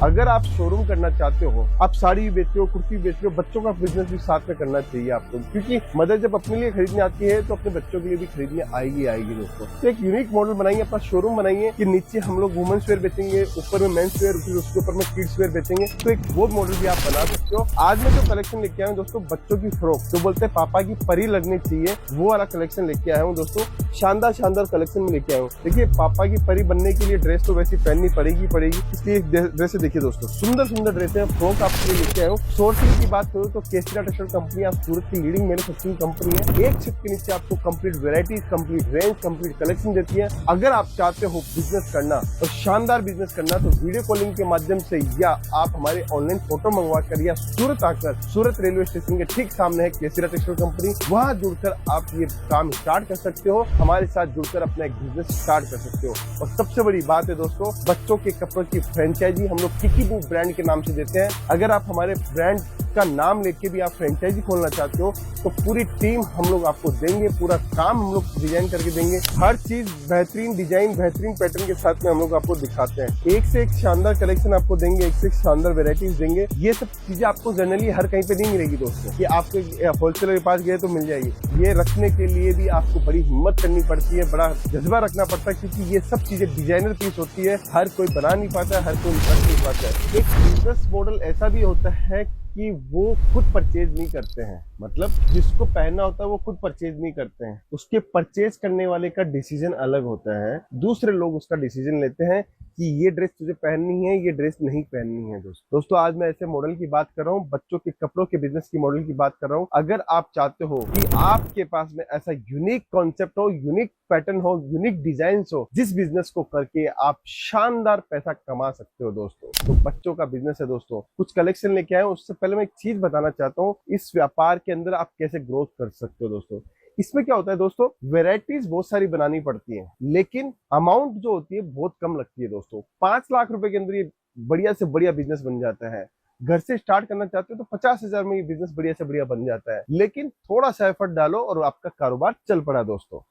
अगर आप शोरूम करना चाहते हो, आप साड़ी बेच रहे हो, कुर्ती बेच रहे हो, बच्चों का बिजनेस भी साथ में करना चाहिए आपको, क्योंकि मदर जब अपने लिए खरीदने आती है तो अपने बच्चों के लिए भी खरीदने आएगी दोस्तों। तो एक यूनिक मॉडल बनाइए, अपना शोरूम बनाइए कि नीचे हम लोग वुमेन्स वेयर बेचेंगे, ऊपर में मेंस वेयर, फिर उसके ऊपर में किड्स वेयर बेचेंगे। तो एक वो मॉडल भी आप बना सकते हो। आज मैं जो कलेक्शन लेके आया हूँ दोस्तों, बच्चों की फ्रॉक, जो बोलते हैं पापा की परी लगनी चाहिए, वो वाला कलेक्शन लेके आया हूँ दोस्तों। शानदार कलेक्शन में लेके आया हूँ। देखिए, पापा की परी बनने के लिए ड्रेस तो वैसे पहननी पड़ेगी, इसलिए ड्रेस देखिए दोस्तों, सुंदर ड्रेस है, फ्रॉक आपके लिए लेके आया हूँ। सोर्सिंग की बात करूँ तो केसरिया टेक्सटाइल कंपनी आप सूरत की लीडिंग मैन्युफैक्चरिंग कंपनी है। एक छत के नीचे आपको complete varieties, complete range, complete collection देती है। अगर आप चाहते हो बिजनेस करना और शानदार बिजनेस करना, तो वीडियो कॉलिंग के माध्यम से या आप हमारे ऑनलाइन फोटो मंगवा कर या सूरत आकर, सूरत रेलवे स्टेशन के ठीक सामने है केसरिया टेक्सटाइल कंपनी, वहां जुड़कर आप ये काम स्टार्ट कर सकते हो। हमारे साथ जुड़कर अपना एक बिजनेस स्टार्ट कर सकते हो। और सबसे बड़ी बात है दोस्तों, बच्चों के कपड़ों की फ्रेंचाइजी हम लोग किकीबू ब्रांड के नाम से देते हैं। अगर आप हमारे ब्रांड का नाम लेके भी आप फ्रेंचाइजी खोलना चाहते हो, तो पूरी टीम हम लोग आपको देंगे, पूरा काम हम लोग डिजाइन करके देंगे। हर चीज बेहतरीन डिजाइन, बेहतरीन पैटर्न के साथ में हम लोग आपको दिखाते हैं। एक से एक शानदार कलेक्शन आपको देंगे, एक से एक शानदार वेराइटीज देंगे। ये सब चीजें आपको जनरली हर कहीं पे नहीं मिलेगी दोस्तों, कि आपको होलसेलर के पास गए तो मिल जाएगी। ये रखने के लिए भी आपको बड़ी हिम्मत करनी पड़ती है, बड़ा जज्बा रखना पड़ता है, क्योंकि ये सब चीजें डिजाइनर पीस होती है, हर कोई बना नहीं पाता है, हर कोई रख नहीं पाता है। एक बिजनेस मॉडल ऐसा भी होता है कि वो खुद परचेज नहीं करते हैं, मतलब जिसको पहनना होता है वो खुद परचेज नहीं करते हैं, उसके परचेज करने वाले का डिसीजन अलग होता है। दूसरे लोग उसका डिसीजन लेते हैं कि ये ड्रेस तुझे पहननी है, ये ड्रेस नहीं पहननी है। दोस्तों आज मैं ऐसे मॉडल की बात कर रहा हूँ, बच्चों के कपड़ों के बिजनेस की मॉडल की बात कर रहा हूँ। अगर आप चाहते हो कि आपके पास में ऐसा यूनिक कॉन्सेप्ट हो, यूनिक पैटर्न हो, यूनिक डिजाइन हो, जिस बिजनेस को करके आप शानदार पैसा कमा सकते हो दोस्तों, तो बच्चों का बिजनेस है दोस्तों। कुछ कलेक्शन लेके आए, उससे पहले मैं एक चीज बताना चाहता हूँ, इस व्यापार के अंदर आप कैसे ग्रोथ कर सकते हो दोस्तों। इसमें क्या होता है दोस्तों, वेराइटीज बहुत सारी बनानी पड़ती हैं, लेकिन अमाउंट जो होती है बहुत कम लगती है दोस्तों। 5 लाख रुपए के अंदर ये बढ़िया से बढ़िया बिजनेस बन जाता है। घर से स्टार्ट करना चाहते हो तो 50,000 में ये बिजनेस बढ़िया से बढ़िया बन जाता है, लेकिन थोड़ा सा एफर्ट डालो और आपका कारोबार चल पड़ा दोस्तों।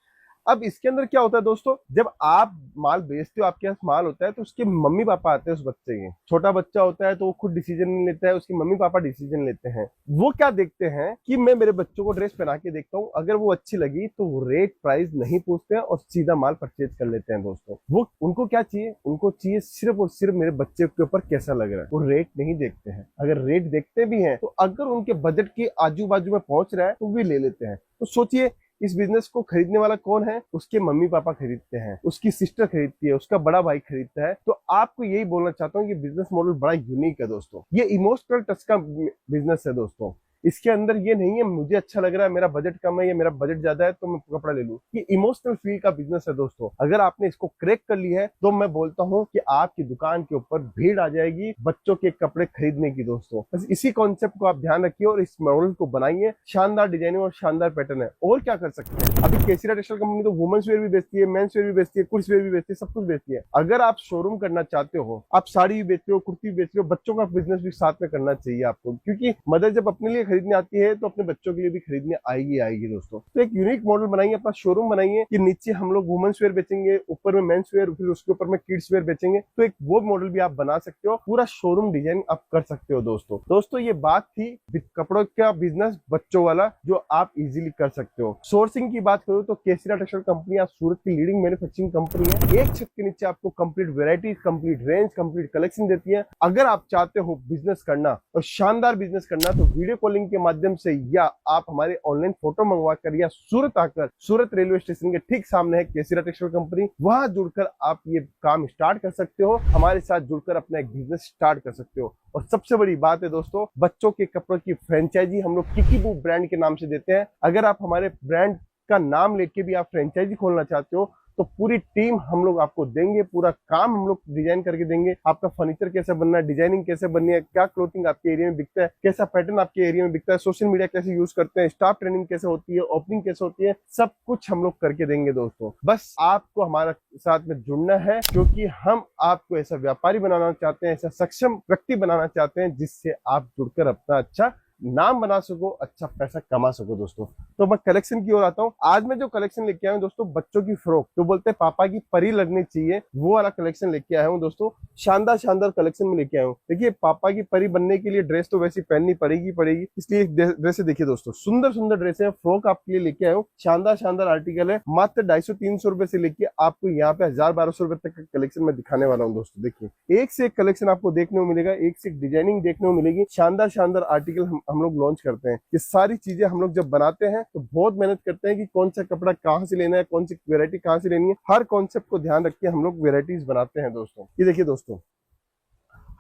अब इसके अंदर क्या होता है दोस्तों, जब आप माल बेचते हो, आपके पास माल होता है, तो उसके मम्मी पापा आते हैं उस बच्चे के। छोटा बच्चा होता है तो वो खुद डिसीजन नहीं लेता है, उसकी मम्मी पापा डिसीजन लेते हैं। वो क्या देखते हैं कि मैं मेरे बच्चों को ड्रेस पहना के देखता हूँ, अगर वो अच्छी लगी तो वो रेट प्राइस नहीं पूछते हैं और सीधा माल परचेज कर लेते हैं दोस्तों। वो उनको क्या चाहिए, उनको चाहिए सिर्फ और सिर्फ मेरे बच्चे के ऊपर कैसा लग रहा है। वो रेट नहीं देखते हैं। अगर रेट देखते भी हैं तो अगर उनके बजट के आजू बाजू में पहुंच रहा है तो भी ले लेते हैं। तो सोचिए, इस बिजनेस को खरीदने वाला कौन है, उसके मम्मी पापा खरीदते हैं, उसकी सिस्टर खरीदती है, उसका बड़ा भाई खरीदता है। तो आपको यही बोलना चाहता हूँ कि बिजनेस मॉडल बड़ा यूनिक है दोस्तों। ये इमोशनल टच का बिजनेस है दोस्तों। इसके अंदर ये नहीं है मुझे अच्छा लग रहा है, मेरा बजट कम है या मेरा बजट ज्यादा है तो मैं कपड़ा ले लूं। ये इमोशनल फील का बिजनेस है दोस्तों। अगर आपने इसको क्रैक कर ली है तो मैं बोलता हूं कि आपकी दुकान के ऊपर भीड़ आ जाएगी बच्चों के कपड़े खरीदने की दोस्तों। बस इसी कॉन्सेप्ट को आप ध्यान रखिए और इस मॉडल को बनाइए। शानदार डिजाइनिंग और शानदार पैटर्न है। और क्या कर सकते हैं, अभी केसरिया टेक्सटाइल कंपनी तो वुमेन्स वेयर भी बेचती है, मेंस वेयर भी बेचती है, किड्स वेयर भी बेचती है, सब कुछ बेचती है। अगर आप शोरूम करना चाहते हो, आप साड़ी बेच रहे हो, कुर्ती बेच रहे हो, बच्चों का बिजनेस भी साथ में करना चाहिए आपको, क्योंकि मदर जब अपने लिए खरीदने आती है तो अपने बच्चों के लिए भी खरीदने आएगी दोस्तों। तो एक यूनिक मॉडल बनाइए, अपना शोरूम बनाइए कि नीचे हम लोग वुमेन्स वेयर बेचेंगे, ऊपर में मेंस वेयर, फिर उसके ऊपर में किड्स वेयर बेचेंगे। तो एक वो मॉडल भी आप बना सकते हो, पूरा शोरूम डिजाइन आप कर सकते हो दोस्तों। ये बात थी कपड़ों का बिजनेस बच्चों वाला, जो आप इजीली कर सकते हो। सोर्सिंग की बात करूं तो केसरिया टेक्सटाइल कंपनी आप सूरत की लीडिंग मैन्युफैक्चरिंग कंपनी है। एक छत के नीचे आपको complete varieties, complete range, complete collection देती है। अगर आप चाहते हो बिजनेस करना और शानदार बिजनेस करना, तो वीडियो कॉलिंग के माध्यम से या आप हमारे ऑनलाइन फोटो मंगवा कर या सूरत आकर, सूरत रेलवे स्टेशन के ठीक सामने है केसरिया टेक्सटाइल कंपनी, वहां जुड़कर आप ये काम स्टार्ट कर सकते हो। हमारे साथ जुड़कर अपना एक बिजनेस स्टार्ट कर सकते हो। और सबसे बड़ी बात है दोस्तों, बच्चों के कपड़ों की फ्रेंचाइजी हम लोग किकीबू ब्रांड के नाम से देते हैं। अगर आप हमारे ब्रांड का नाम लेके भी आप फ्रेंचाइजी खोलना चाहते हो, तो पूरी टीम हम लोग आपको देंगे, पूरा काम हम लोग डिजाइन करके देंगे। आपका फर्नीचर कैसे बनना है, डिजाइनिंग कैसे बननी है, क्या क्लोथिंग आपके एरिया में बिकता है, कैसा पैटर्न आपके एरिया में बिकता है, सोशल मीडिया कैसे यूज करते हैं, स्टाफ ट्रेनिंग कैसे होती है, ओपनिंग कैसे होती है, सब कुछ हम लोग करके देंगे दोस्तों। बस आपको हमारे साथ में जुड़ना है, क्योंकि हम आपको ऐसा व्यापारी बनाना चाहते हैं, ऐसा सक्षम व्यक्ति बनाना चाहते हैं, जिससे आप जुड़कर अपना अच्छा नाम बना सको, अच्छा पैसा कमा सको दोस्तों। तो मैं कलेक्शन की ओर आता हूँ। आज मैं जो कलेक्शन लेके आया हूँ दोस्तों, बच्चों की फ्रॉक, तो बोलते हैं पापा की परी लगनी चाहिए, वो वाला कलेक्शन लेके आया हूँ दोस्तों। शानदार शानदार कलेक्शन में लेके आया हूँ। देखिए, पापा की परी बनने के लिए ड्रेस तो वैसी पहननी पड़ेगी, इसलिए ड्रेस देखिए दोस्तों, सुंदर सुंदर ड्रेस है, फ्रॉक आपके लिए लेके आया हूँ। शानदार शानदार आर्टिकल है, मात्र 250-300 रुपए से लेके आपको यहाँ पे 1000-1200 रुपए तक का कलेक्शन में दिखाने वाला हूँ दोस्तों। देखिए, एक से एक कलेक्शन आपको देखने को मिलेगा, एक से एक डिजाइनिंग देखने को मिलेगी। शानदार शानदार आर्टिकल हम लोग लॉन्च करते हैं। ये सारी चीजें हम लोग जब बनाते हैं तो बहुत मेहनत करते हैं कि कौन सा कपड़ा कहाँ से लेना है, कौन सी वेरायटी कहाँ से लेनी है, हर कॉन्सेप्ट को ध्यान रख के हम लोग वेराइटीज बनाते हैं दोस्तों। ये देखिए दोस्तों,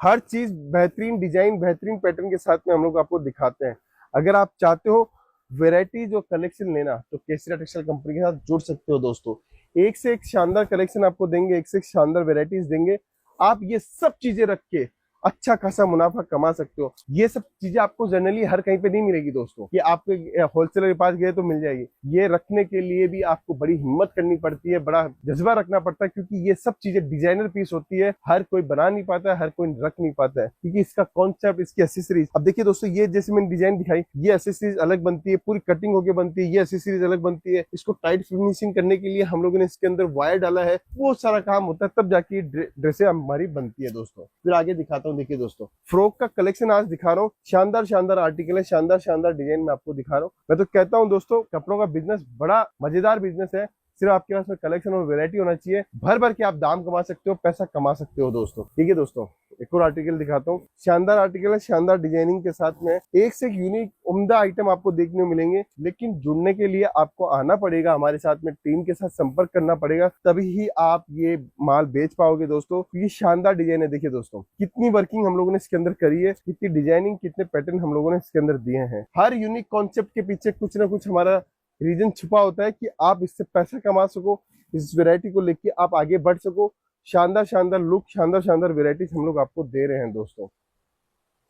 हर चीज बेहतरीन डिजाइन, बेहतरीन पैटर्न के साथ में हम लोग आपको दिखाते हैं। अगर आप चाहते हो वेराइटी जो कलेक्शन लेना, तो केसरिया टेक्सटाइल कंपनी के साथ जुड़ सकते हो दोस्तों। एक से एक शानदार कलेक्शन आपको देंगे, एक से एक शानदार वेराइटीज देंगे। आप ये सब चीजें रख के अच्छा खासा मुनाफा कमा सकते हो। ये सब चीजें आपको जनरली हर कहीं पे नहीं मिलेगी दोस्तों, ये आपके होलसेलर के पास गए तो मिल जाएगी। ये रखने के लिए भी आपको बड़ी हिम्मत करनी पड़ती है, बड़ा जज्बा रखना पड़ता है, क्योंकि ये सब चीजें डिजाइनर पीस होती है, हर कोई बना नहीं पाता है, हर कोई रख नहीं पाता है, क्योंकि इसका कॉन्सेप्ट, इसकी एसेसरीज। अब देखिए दोस्तों, ये जैसे मैंने डिजाइन दिखाई, ये एसेसरीज अलग बनती है, पूरी कटिंग होकर बनती है, ये एसेसरीज अलग बनती है। इसको टाइट फिनिशिंग करने के लिए हम लोगों ने इसके अंदर वायर डाला है, वो सारा काम होता है, तब जाके ड्रेसें हमारी बनती है दोस्तों। फिर आगे दिखाता हूँ। देखिए दोस्तों, फ्रॉक का कलेक्शन आज दिखा रहा हूँ। शानदार शानदार आर्टिकल है, शानदार शानदार डिजाइन में आपको दिखा रहा हूँ। मैं तो कहता हूँ दोस्तों, कपड़ों का बिजनेस बड़ा मजेदार बिजनेस है। सिर्फ आपके पास में कलेक्शन और वैरायटी होना चाहिए, भर भर के आप दाम कमा सकते हो, पैसा कमा सकते हो दोस्तों। ठीक है दोस्तों, एक और आर्टिकल दिखाता हूँ। शानदार आर्टिकल है, शानदार डिजाइनिंग के साथ में एक से एक यूनिक उम्दा आइटम आपको देखने को मिलेंगे। लेकिन जुड़ने के लिए आपको आना पड़ेगा, हमारे साथ में टीम के साथ संपर्क करना पड़ेगा, तभी ही आप ये माल बेच पाओगे दोस्तों। ये शानदार डिजाइन है। देखिए दोस्तों, कितनी वर्किंग हम लोगों ने इसके अंदर करी है, कितनी डिजाइनिंग, कितने पैटर्न हम लोगों ने इसके अंदर दिए हैं। हर यूनिक कॉन्सेप्ट के पीछे कुछ ना कुछ हमारा रीजन छुपा होता है कि आप इससे पैसा कमा सको, इस वैरायटी को लेके आप आगे बढ़ सको। शानदार शानदार लुक, शानदार शानदार वैरायटीज हम लोग आपको दे रहे हैं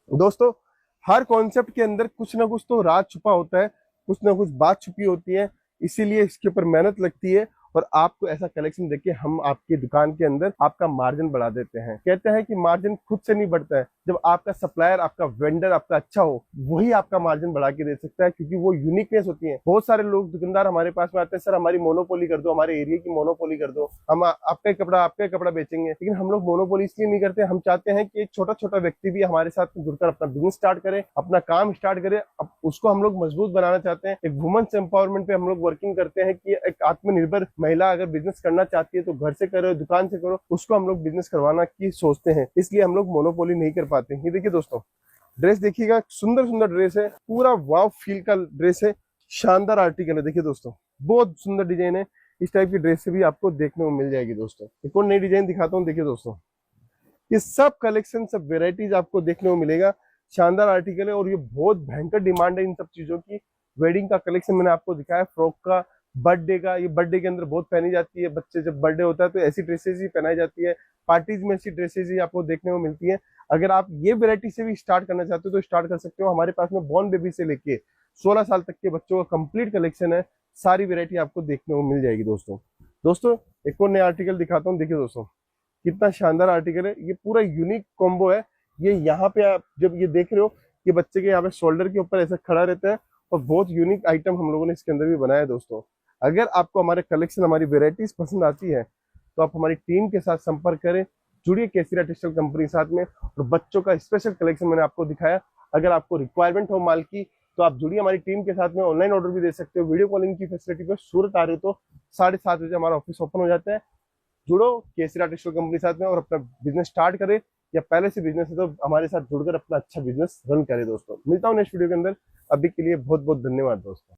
दोस्तों। हर कॉन्सेप्ट के अंदर कुछ ना कुछ तो राज छुपा होता है, कुछ ना कुछ बात छुपी होती है, इसीलिए इसके ऊपर मेहनत लगती है। और आपको ऐसा कलेक्शन देके हम आपकी दुकान के अंदर आपका मार्जिन बढ़ा देते हैं। कहते हैं कि मार्जिन खुद से नहीं बढ़ता है, जब आपका सप्लायर, आपका वेंडर आपका अच्छा हो, वही आपका मार्जिन बढ़ा के दे सकता है, क्योंकि वो यूनिकनेस होती है। बहुत सारे लोग दुकानदार हमारे पास में आते हैं, सर हमारी मोनोपोली कर दो, हमारे एरिया की मोनोपोली कर दो, हम आपका कपड़ा बेचेंगे। लेकिन हम लोग मोनोपोली इसलिए नहीं करते, हम चाहते हैं कि एक छोटा छोटा व्यक्ति भी हमारे साथ जुड़कर अपना बिजनेस स्टार्ट करे, अपना काम स्टार्ट करे। अब उसको हम लोग मजबूत बनाना चाहते हैं। एक वुमेन्स एम्पावरमेंट पे हम लोग वर्किंग करते हैं कि एक आत्मनिर्भर महिला अगर बिजनेस करना चाहती है तो घर से करो, दुकान से करो, उसको हम लोग बिजनेस करवाना की सोचते हैं, इसलिए हम लोग मोनोपोली नहीं कर पाते। ये देखिए दोस्तों, ड्रेस देखिएगा, सुंदर सुंदर ड्रेस है, पूरा वाव फील का ड्रेस है, शानदार आर्टिकल है। देखिए दोस्तों, बहुत सुंदर डिजाइन है। इस टाइप की ड्रेस से भी आपको देखने को मिल जाएगी दोस्तों। एक और नई डिजाइन दिखाता हूँ। देखिए दोस्तों, ये सब कलेक्शन, सब वेराइटीज आपको देखने को मिलेगा। शानदार आर्टिकल है और ये बहुत भयंकर डिमांड है इन सब चीजों की। वेडिंग का कलेक्शन मैंने आपको दिखाया, फ्रॉक का, बर्थडे का, ये बर्थडे के अंदर बहुत पहनी जाती है। बच्चे जब बर्थडे होता है तो ऐसी ड्रेसेस ही पहनाई जाती है, पार्टीज में ऐसी ड्रेसेस ही आपको देखने को मिलती है। अगर आप ये वेरायटी से भी स्टार्ट करना चाहते हो तो स्टार्ट कर सकते हो। हमारे पास में बॉर्न बेबी से लेके 16 साल तक के बच्चों का कंप्लीट कलेक्शन है, सारी वेरायटी आपको देखने को मिल जाएगी दोस्तों। एक और नया आर्टिकल दिखाता हूँ। देखिए दोस्तों, कितना शानदार आर्टिकल है, ये पूरा यूनिक कॉम्बो है। ये यहाँ पे आप जब ये देख रहे हो, ये बच्चे के यहाँ पे शोल्डर के ऊपर ऐसा खड़ा रहता है, और बहुत यूनिक आइटम हम लोगों ने इसके अंदर भी बनाया है दोस्तों। अगर आपको हमारे कलेक्शन, हमारी वेराइटीज पसंद आती है तो आप हमारी टीम के साथ संपर्क करें, जुड़िए केसरिया टेक्सटाइल कंपनी के साथ में। और बच्चों का स्पेशल कलेक्शन मैंने आपको दिखाया। अगर आपको रिक्वायरमेंट हो माल की तो आप जुड़िए हमारी टीम के साथ में, ऑनलाइन ऑर्डर भी दे सकते हो। वीडियो कॉलिंग की फैसिलिटी पे सूरत आ रहे हो तो 7:30 बजे हमारा ऑफिस ओपन हो जाता है। जुड़ो केसरिया टेक्सटाइल कंपनी के साथ में और अपना बिजनेस स्टार्ट करें, या पहले से बिजनेस है तो हमारे साथ जुड़कर अपना अच्छा बिजनेस रन करें दोस्तों। मिलता हूँ नेक्स्ट वीडियो के अंदर, अभी के लिए बहुत बहुत धन्यवाद दोस्तों।